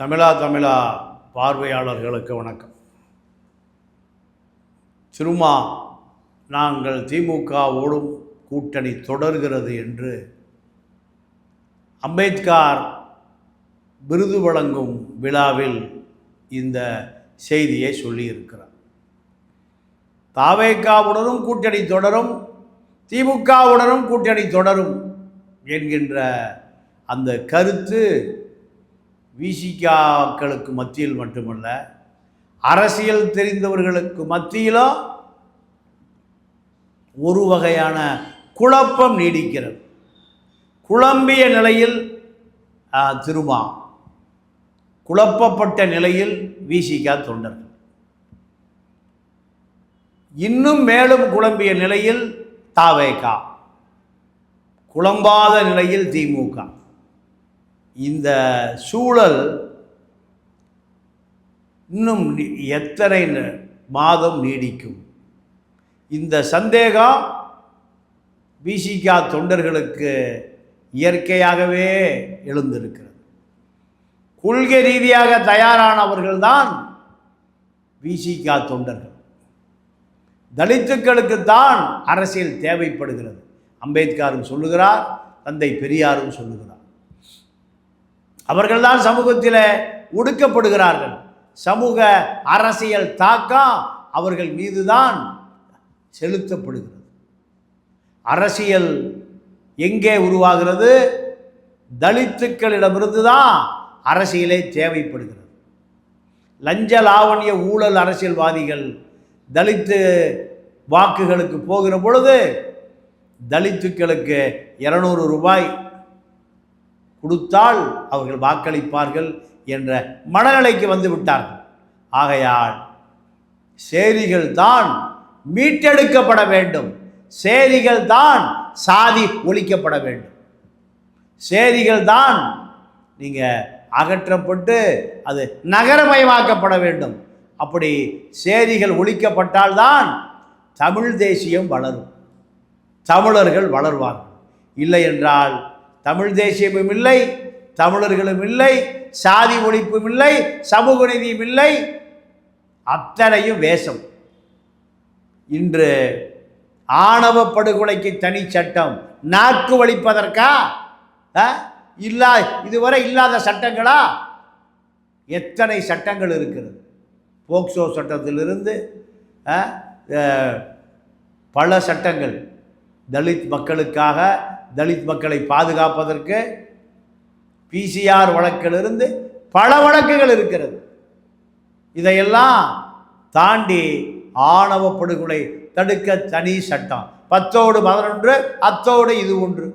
தமிழா பார்வையாளர்களுக்கு வணக்கம். திருமா நாங்கள் திமுகவோடும் கூட்டணி தொடர்கிறது என்று அம்பேத்கர் விருது வழங்கும் விழாவில் இந்த செய்தியை சொல்லியிருக்கிறார். தவேகாவுடனும் கூட்டணி தொடரும், திமுகவுடனும் கூட்டணி தொடரும் என்கின்ற அந்த கருத்து விசிகாக்களுக்கு மத்தியில் மட்டுமல்ல, அரசியல் தெரிந்தவர்களுக்கு மத்தியிலும் ஒரு வகையான குழப்பம் நீடிக்கிறது. குழம்பிய நிலையில் திருமா, குழப்பப்பட்ட நிலையில் விசிகா தொண்டர்கள், இன்னும் மேலும் குழம்பிய நிலையில் தவேகா, குழம்பாத நிலையில் திமுக. இந்த சூழல் இன்னும் எத்தனை மாதம் நீடிக்கும்? இந்த சந்தேகம் விசிகா தொண்டர்களுக்கு இயற்கையாகவே எழுந்திருக்கிறது. கொள்கை ரீதியாக தயாரானவர்கள்தான் விசிகா தொண்டர்கள். தலித்துக்களுக்குத்தான் அரசியல் தேவைப்படுகிறது. அம்பேத்கரும் சொல்லுகிறார், தந்தை பெரியாரும் சொல்லுகிறார். அவர்கள்தான் சமூகத்தில் ஒடுக்கப்படுகிறார்கள். சமூக அரசியல் தாக்கம் அவர்கள் மீதுதான் செலுத்தப்படுகிறது. அரசியல் எங்கே உருவாகிறது? தலித்துக்களிடமிருந்து தான் அரசியலே தேவைப்படுகிறது. லஞ்ச லாவண்ய ஊழல் அரசியல்வாதிகள் தலித்து வாக்குகளுக்கு போகிற பொழுது தலித்துக்களுக்கு 200 ரூபாய் கொடுத்தால் அவர்கள் வாக்களிப்பார்கள் என்ற மனநிலைக்கு வந்து விட்டார்கள். ஆகையால் சேரிகள் தான் மீட்டெடுக்கப்பட வேண்டும், சேரிகள் தான் சாதி ஒழிக்கப்பட வேண்டும், சேரிகள் தான் நீங்கள் அகற்றப்பட்டு அது நகரமயமாக்கப்பட வேண்டும். அப்படி சேரிகள் ஒழிக்கப்பட்டால்தான் தமிழ் தேசியம் வளரும், தமிழர்கள் வளர்வார்கள். இல்லை என்றால் தமிழ் தேசியமும் இல்லை, தமிழர்களும் இல்லை, சாதி ஒழிப்பும் இல்லை, சமூக நீதியும் இல்லை, அத்தனையும் வேஷம். இன்று ஆணவ படுகொலைக்கு தனி சட்டம், நாக்கு வலிப்பதற்கா? இதுவரை இல்லாத சட்டங்களா? எத்தனை சட்டங்கள் இருக்கிறது. போக்சோ சட்டத்திலிருந்து பல சட்டங்கள் தலித் மக்களுக்காக, தலித் மக்களை பாதுகாப்பதற்கு பிசிஆர் வழக்கிலிருந்து பல வழக்குகள் இருக்கிறது. இதையெல்லாம் தாண்டி ஆணவ படுகொலை தடுக்க தனி சட்டம், 10ஓடு 11, அத்தோடு இது ஒன்று.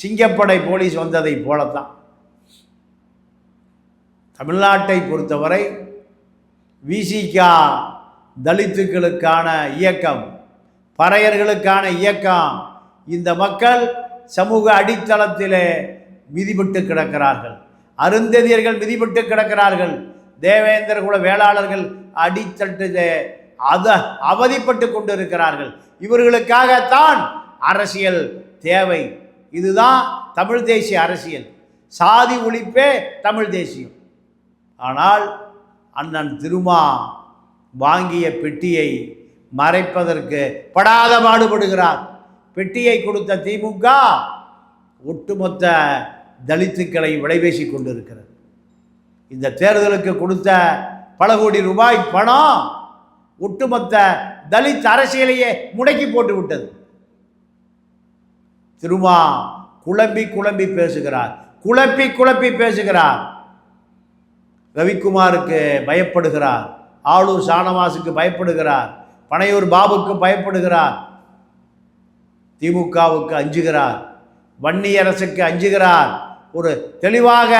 சிங்கப்படை போலீஸ் வந்ததை போலத்தான் தமிழ்நாட்டை பொறுத்தவரை விசிகா தலித்துக்களுக்கான இயக்கம், பறையர்களுக்கான இயக்கம். இந்த மக்கள் சமூக அடித்தளத்திலே மிதிபட்டு கிடக்கிறார்கள், அருந்ததியர்கள் மிதிபட்டு கிடக்கிறார்கள், தேவேந்திர குல வேளாளர்கள் அடித்தட்டிலே அவதிப்பட்டு கொண்டு இருக்கிறார்கள். இவர்களுக்காகத்தான் அரசியல் தேவை. இதுதான் தமிழ் தேசிய அரசியல். சாதி ஒழிப்பே தமிழ் தேசியம். ஆனால் அண்ணன் திருமா வாங்கிய பெட்டியை மறைப்பதற்கு படாத பாடுபடுகிறார். பெட்டியை கொடுத்த திமுக ஒட்டுமொத்த தலித்துக்களை விலைபேசி கொண்டிருக்கிறது. இந்த தேர்தலுக்கு கொடுத்த பல கோடி ரூபாய் பணம் ஒட்டுமொத்த தலித் அரசியலையே முடக்கி போட்டு விட்டது. திருமா குழம்பி பேசுகிறார், குழப்பி பேசுகிறார். ரவிக்குமாருக்கு பயப்படுகிறார், ஆளூர் ஷானவாஸுக்கு பயப்படுகிறார், பனையூர் பாபுக்கு பயப்படுகிறார், திமுகவுக்கு அஞ்சுகிறார், வன்னியரசுக்கு அஞ்சுகிறார். ஒரு தெளிவாக,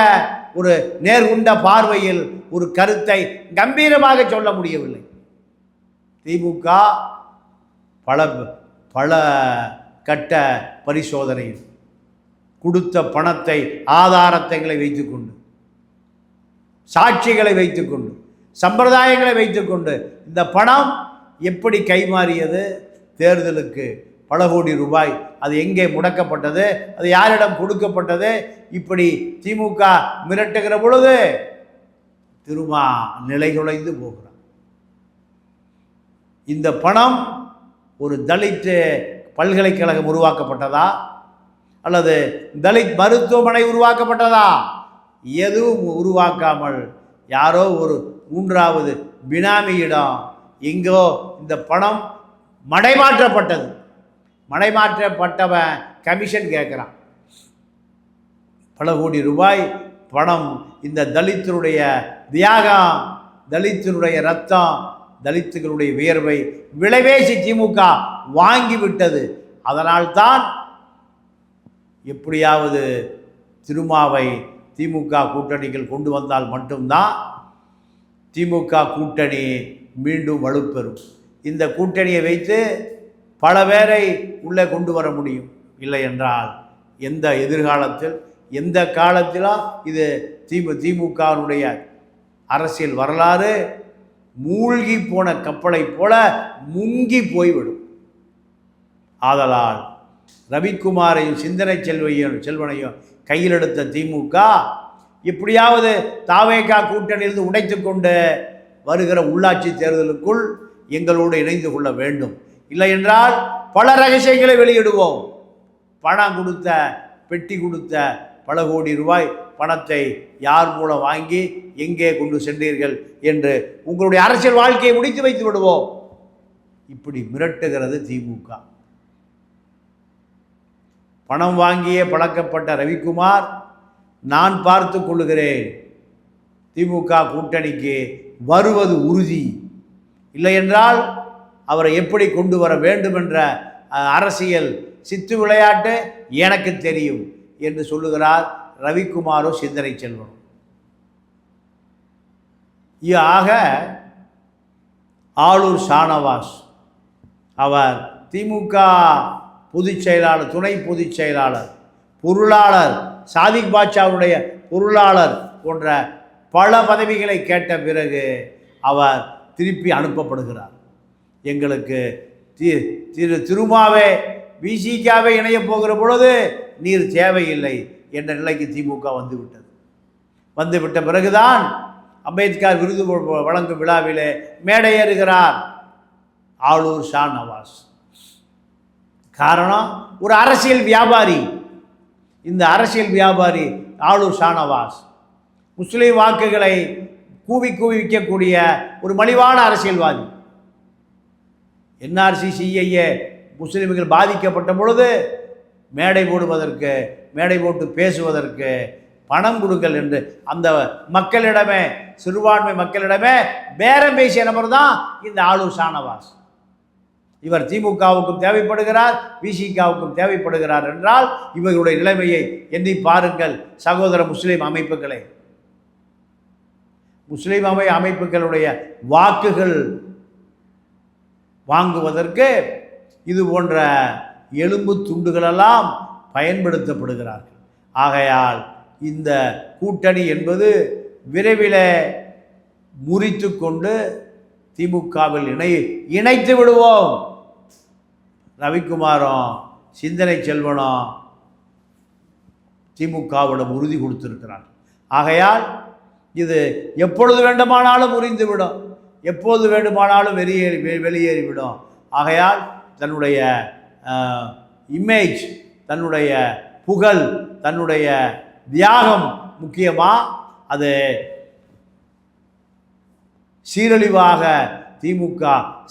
ஒரு நேர்கொண்ட பார்வையில் ஒரு கருத்தை கம்பீரமாக சொல்ல முடியவில்லை. திமுக பல கட்ட பரிசோதனையில் கொடுத்த பணத்தை, ஆதாரத்தைகளை வைத்துக்கொண்டு, சாட்சிகளை வைத்துக்கொண்டு, சம்பிரதாயங்களை வைத்துக்கொண்டு இந்த பணம் எப்படி கைமாறியது? தேர்தலுக்கு பல கோடி ரூபாய் அது எங்கே முடக்கப்பட்டது, அது யாரிடம் கொடுக்கப்பட்டது, இப்படி திமுக மிரட்டுகிற பொழுது திருமா நிலைகுலைந்து போகிறார். இந்த பணம் ஒரு தலித் பல்கலைக்கழகம் உருவாக்கப்பட்டதா அல்லது தலித் மருத்துவமனை உருவாக்கப்பட்டதா? எதுவும் உருவாக்காமல் யாரோ ஒரு மூன்றாவது பினாமியிடம் எங்கோ இந்த பணம் மடைமாற்றப்பட்டது. மடைமாற்றப்பட்டவன் கமிஷன் கேட்குறான். பல கோடி ரூபாய் பணம் இந்த தலித்தினுடைய தியாகம், தலித்தினுடைய ரத்தம், தலித்துகளுடைய வியர்வை விலைபேசி திமுக வாங்கிவிட்டது. அதனால்தான் எப்படியாவது திருமாவை திமுக கூட்டணிகள் கொண்டு வந்தால் மட்டும்தான் திமுக கூட்டணி மீண்டும் வலுப்பெறும். இந்த கூட்டணியை வைத்து பல பேரை உள்ளே கொண்டு வர முடியும். இல்லை என்றால் எந்த எதிர்காலத்தில் எந்த காலத்திலும் இது திமுகவுடைய அரசியல் வரலாறு மூழ்கி போன கப்பலை போல முங்கி போய்விடும். ஆதலால் ரவிக்குமாரையும் சிந்தனை செல்வனையும் கையில் எடுத்த திமுக எப்படியாவது தாவேகா கூட்டணியிலிருந்து உடைத்து கொண்டு வருகிற உள்ளாட்சி தேர்தலுக்குள் எங்களோடு இணைந்து கொள்ள வேண்டும். இல்லை என்றால் பல ரகசியங்களை வெளியிடுவோம். பணம் கொடுத்த, பெட்டி கொடுத்த பல கோடி ரூபாய் பணத்தை யார் மூலம் வாங்கி எங்கே கொண்டு சென்றீர்கள் என்று உங்களுடைய அரசியல் வாழ்க்கையை முடித்து வைத்து விடுவோம். இப்படி மிரட்டுகிறது திமுக. பணம் வாங்கியே பழக்கப்பட்ட ரவிக்குமார், நான் பார்த்து கொள்ளுகிறேன், திமுக கூட்டணிக்கு வருவது உறுதி. இல்லை என்றால் அவரை எப்படி கொண்டு வர வேண்டும் என்ற அரசியல் சித்து விளையாட்டு எனக்கு தெரியும் என்று சொல்லுகிறார் ரவிக்குமாரோ சிந்தனை செல்வனும். ஆக ஆளூர் ஷானவாஸ் அவர் திமுக பொதுச் செயலாளர், துணை பொதுச் செயலாளர், பொருளாளர், சாதிக் பாட்சாவுடைய பொருளாளர் போன்ற பல பதவிகளை கேட்ட பிறகு அவர் திருப்பி அனுப்பப்படுகிறார். எங்களுக்கு திருமாவே விசிகாவே இணைய போகிற பொழுது நீர் தேவையில்லை என்ற நிலைக்கு திமுக வந்துவிட்டது. வந்துவிட்ட பிறகுதான் அம்பேத்கர் விருது வழங்கும் விழாவிலே மேடை ஏறுகிறார் ஆளூர் ஷானவாஸ். காரணம், ஒரு அரசியல் வியாபாரி. இந்த அரசியல் வியாபாரி ஆளூர் ஷானவாஸ் முஸ்லீம் வாக்குகளை கூவி கூவி விற்கக்கூடிய ஒரு மலிவான அரசியல்வாதி. என்ஆர்சி சிஐஏ முஸ்லீம்கள் பாதிக்கப்பட்ட பொழுது மேடை போடுவதற்கு, மேடை போட்டு பேசுவதற்கு பணம் கொடுங்கள் என்று அந்த மக்களிடமே, சிறுபான்மை மக்களிடமே பேரம் பேசிய நபர் தான் இந்த ஆளூர் ஷானவாஸ். இவர் திமுகவுக்கும் தேவைப்படுகிறார், விசிகாவுக்கும் தேவைப்படுகிறார் என்றால் இவர்களுடைய நிலைமையை எண்ணி பாருங்கள் சகோதர முஸ்லீம் அமைப்புகளை. முஸ்லீம் அமைப்புகளுடைய வாக்குகள் வாங்குவதற்கு இது போன்ற எலும்பு துண்டுகளெல்லாம் பயன்படுத்தப்படுகிறார்கள். ஆகையால் இந்த கூட்டணி என்பது விரைவில் முறித்து கொண்டு திமுகவில் இணைத்து விடுவோம். ரவிக்குமாரும் சிந்தனை செல்வனும் திமுகவிடம் உறுதி கொடுத்திருக்கிறார். ஆகையால் இது எப்பொழுது வேண்டுமானாலும் முறிந்துவிடும், எப்போது வேண்டுமானாலும் வெளியேறிவிடும். ஆகையால் தன்னுடைய இமேஜ், தன்னுடைய புகழ், தன்னுடைய தியாகம் முக்கியமா, அது சீரழிவாக திமுக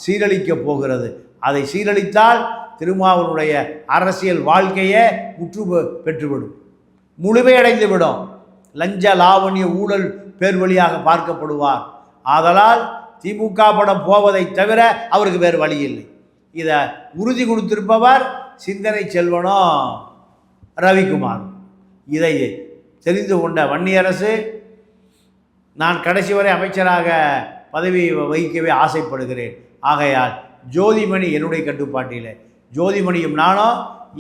சீரழிக்கப் போகிறது. அதை சீரழித்தால் திருமாவனுடைய அரசியல் வாழ்க்கையே முற்று பெற்றுவிடும், முழுமையடைந்து விடும். லஞ்ச லாவண்ய ஊழல் பேர் வழியாக பார்க்கப்படுவார். ஆதலால் திமுக படம் போவதை தவிர அவருக்கு வேறு வழி இல்லை. இதை உறுதி கொடுத்திருப்பவர் சிந்தனை செல்வனும் ரவிக்குமார். இதை தெரிந்து கொண்ட வன்னியரசு, நான் கடைசி வரை அமைச்சராக பதவி வகிக்கவே ஆசைப்படுகிறேன். ஆகையால் ஜோதிமணி என்னுடைய கட்டுப்பாட்டில், ஜோதிமணியும் நானும்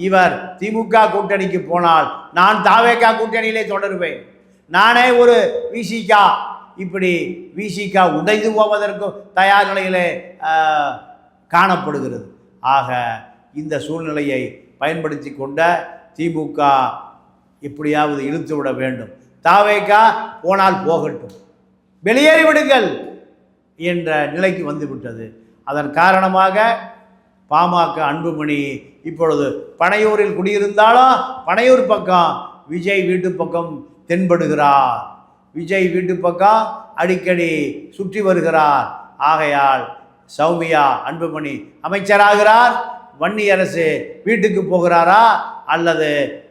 இவர் திமுக கூட்டணிக்கு போனால் நான் தாவேகா கூட்டணியிலே தொடருவேன். நானே ஒரு விசிகா, இப்படி விசிகா உடைந்து போவதற்கும் தயார் நிலையிலே காணப்படுகிறது. ஆக இந்த சூழ்நிலையை பயன்படுத்தி கொண்ட திமுக எப்படியாவது இழுத்து விட வேண்டும். தாவேகா போனால் போகட்டும், வெளியேறிவிடுங்கள் என்ற நிலைக்கு வந்துவிட்டது. அதன் காரணமாக பாமக அன்புமணி இப்பொழுது பனையூரில் குடியிருந்தாலும் பனையூர் பக்கம் விஜய் வீட்டு பக்கம் தென்படுகிறார். விஜய் வீட்டு பக்கம் அடிக்கடி சுற்றி வருகிறார். ஆகையால் சௌமியா அன்புமணி அமைச்சராகிறார். வன்னியரசு வீட்டுக்கு போகிறாரா அல்லது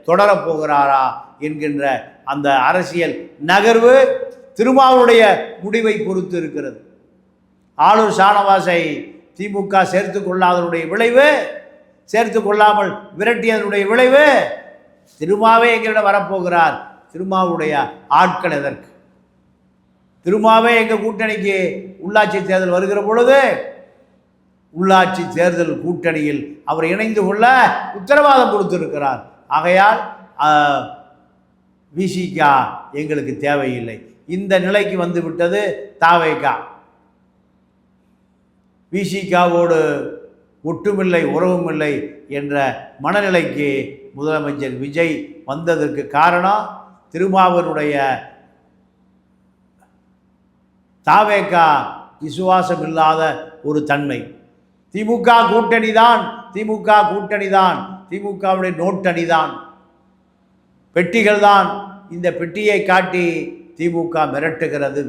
தொடரப் போகிறாரா என்கின்ற அந்த அரசியல் நகர்வு திருமாவளுடைய முடிவை பொறுத்து இருக்கிறது. ஆளூர் ஷானவாஸை திமுக சேர்த்து கொள்ளாதனுடைய விளைவு, சேர்த்து கொள்ளாமல் விரட்டியதனுடைய விளைவு, திருமாவே எங்களிடம் வரப்போகிறார். திருமாவுடைய ஆட்கள் எதற்கு? திருமாவே எங்கள் கூட்டணிக்கு உள்ளாட்சி தேர்தல் வருகிற பொழுது உள்ளாட்சி தேர்தல் கூட்டணியில் அவர் இணைந்து கொள்ள உத்தரவாதம் கொடுத்திருக்கிறார். ஆகையால் விசிக எங்களுக்கு தேவையில்லை. இந்த நிலைக்கு வந்து விட்டது தாவேகா. விசிகாவோடு ஒட்டுமில்லை உறவுமில்லை என்ற மனநிலைக்கு முதலமைச்சர் விஜய் வந்ததற்கு காரணம் திருமாவனுடைய தாவேகா விசுவாசம் இல்லாத ஒரு தன்மை. திமுக கூட்டணி தான், திமுக கூட்டணி தான், திமுகவுடைய நோட்டணி தான், பெட்டிகள் தான். இந்த பெட்டியை காட்டி திமுக விரட்டுகிறது.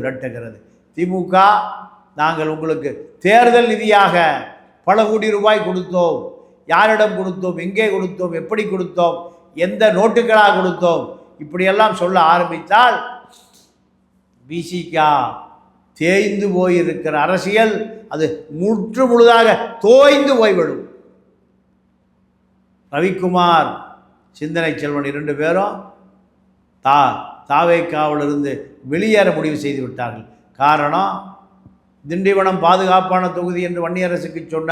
திமுக நாங்கள் உங்களுக்கு தேர்தல் நிதியாக பல கோடி ரூபாய் கொடுத்தோம், யாரிடம் கொடுத்தோம், எங்கே கொடுத்தோம், எப்படி கொடுத்தோம், எந்த நோட்டுகளாக கொடுத்தோம், இப்படியெல்லாம் சொல்ல ஆரம்பித்தால் விசிக தேய்ந்து போயிருக்கிற அரசியல் அது முற்று முழுதாக தோய்ந்து போய்விடும். ரவிக்குமார், சிந்தனை செல்வன் 2 பேரும் தாவேகாவிலிருந்து வெளியேற முடிவு செய்து விட்டார்கள். காரணம், திண்டிவனம் பாதுகாப்பான தொகுதி என்று வன்னியரசுக்கு சொன்ன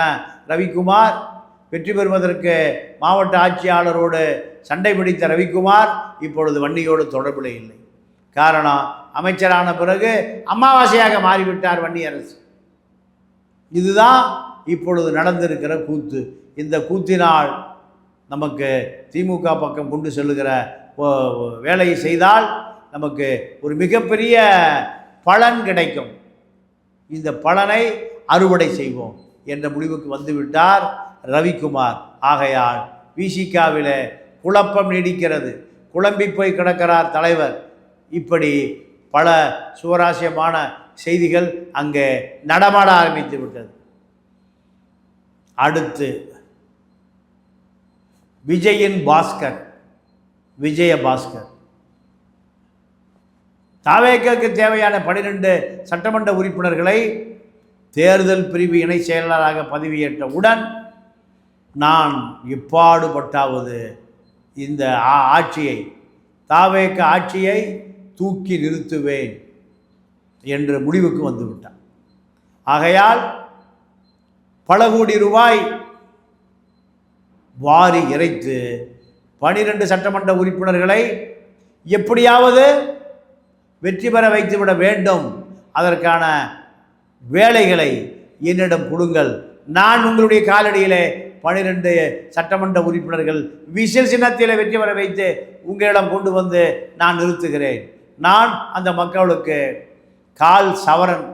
ரவிக்குமார் வெற்றி பெறுவதற்கு மாவட்ட ஆட்சியாளரோடு சண்டை பிடித்த ரவிக்குமார் இப்பொழுது வன்னியோடு தொடர்பில் இல்லை. காரணம், அமைச்சரான பிறகு அமாவாசையாக மாறிவிட்டார் வன்னியரசு. இதுதான் இப்பொழுது நடந்திருக்கிற கூத்து. இந்த கூத்தினால் நமக்கு திமுக பக்கம் கொண்டு செல்லுகிற வேலையை செய்தால் நமக்கு ஒரு மிகப்பெரிய பலன் கிடைக்கும். இந்த பலனை அறுவடை செய்வோம் என்ற முடிவுக்கு வந்துவிட்டார் ரவிக்குமார். ஆகையால் விசிகாவில் குழப்பம் நீடிக்கிறது. குழம்பி போய் கிடக்கிறார் தலைவர். இப்படி பல சுவாரஸ்யமான செய்திகள் அங்கே நடமாட ஆரம்பித்து விட்டது. அடுத்து விஜயபாஸ்கர் தாவேகாவுக்கு தேவையான 12 சட்டமன்ற உறுப்பினர்களை தேர்தல் பிரிவு இணை செயலாளராக பதவியேற்றவுடன் நான் எப்பாடுபட்டாவது இந்த ஆட்சியை, தாவேகா ஆட்சியை தூக்கி நிறுத்துவேன் என்ற முடிவுக்கு வந்துவிட்டான். ஆகையால் பல கோடி ரூபாய் வாரி இறைத்து 12 சட்டமன்ற உறுப்பினர்களை எப்படியாவது வெற்றி பெற வைத்துவிட வேண்டும். அதற்கான வேலைகளை என்னிடம் கொடுங்கள். நான் உங்களுடைய காலடியிலே 12 சட்டமன்ற உறுப்பினர்கள் விசில் சின்னத்தில் வெற்றி பெற வைத்து உங்களிடம் கொண்டு வந்து நான் நிறுத்துகிறேன். நான் அந்த மக்களுக்கு கால் சவரன்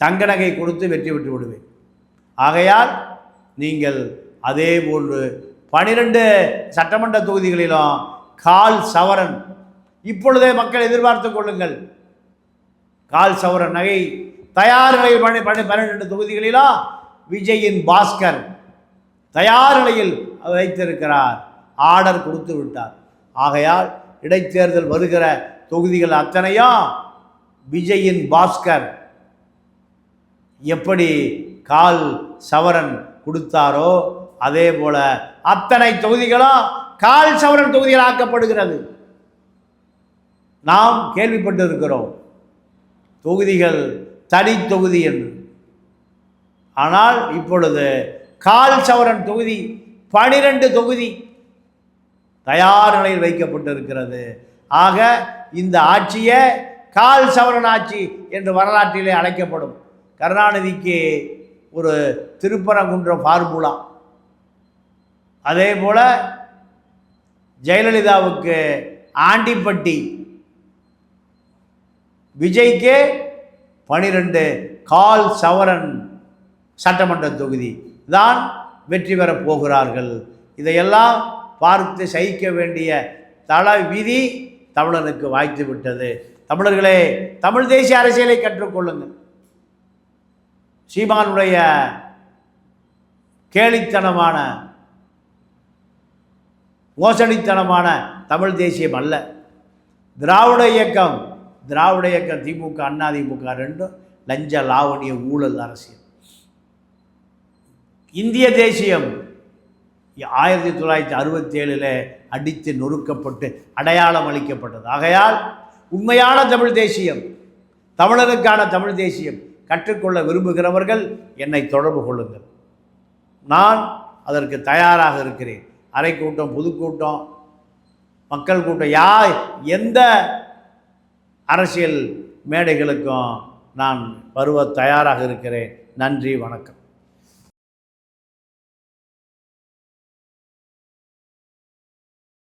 தங்க நகை கொடுத்து வெற்றி பெற்று விடுவேன். ஆகையால் நீங்கள் அதே போன்று 12 சட்டமன்ற தொகுதிகளிலும் கால் சவரன் இப்பொழுதே மக்கள் எதிர்பார்த்து கொள்ளுங்கள். கால் சவரன் நகை தயார் நிலையில் 12 தொகுதிகளிலும் விஜயின் பாஸ்கர் தயார் நிலையில் வைத்திருக்கிறார். ஆர்டர் கொடுத்து விட்டார். ஆகையால் இடைத்தேர்தல் வருகிற தொகுதிகள் அத்தனையும் விஜயின் பாஸ்கர் எப்படி கால் சவரன் கொடுத்தாரோ அதே போல அத்தனை தொகுதிகளும் கால் சவரன் தொகுதிகள் ஆக்கப்படுகிறது. நாம் கேள்விப்பட்டிருக்கிறோம் தொகுதிகள் தனி தொகுதி என்று. ஆனால் இப்பொழுது கால் சவரன் தொகுதி 12 தொகுதி தயார் நிலையில் வைக்கப்பட்டிருக்கிறது. ஆக இந்த ஆட்சியே கால் சவரன் ஆட்சி என்று வரலாற்றிலே அழைக்கப்படும். கருணாநிதிக்கு ஒரு திருப்பரங்குன்ற ஃபார்முலா, அதே போல் ஜெயலலிதாவுக்கு ஆண்டிப்பட்டி, விஜய்க்கு 12 கால் சவரன் சட்டமன்ற தொகுதி தான் வெற்றி பெறப் போகிறார்கள். இதையெல்லாம் பார்த்து சகிக்க வேண்டிய தள விதி தமிழனுக்கு வாய்த்து விட்டது. தமிழர்களே, தமிழ் தேசிய அரசியலை கற்றுக்கொள்ளுங்கள். சீமானுடைய கேலித்தனமான மோசடித்தனமான தமிழ் தேசியம் அல்ல. திராவிட இயக்கம் திமுக அதிமுக ரெண்டும் லஞ்ச லாவணிய ஊழல் அரசியல். இந்திய தேசியம் 1967 அடித்து நொறுக்கப்பட்டு அடையாளம் அளிக்கப்பட்டது. ஆகையால் உண்மையான தமிழ் தேசியம், தமிழருக்கான தமிழ் தேசியம் கற்றுக்கொள்ள விரும்புகிறவர்கள் என்னை தொடர்பு கொள்ளுங்கள். நான் அதற்கு தயாராக இருக்கிறேன். அரை கூட்டம், பொதுக்கூட்டம், மக்கள் கூட்டம், எந்த அரசியல் மேடைகளுக்கும் நான் தயாராக இருக்கிறேன். நன்றி, வணக்கம்.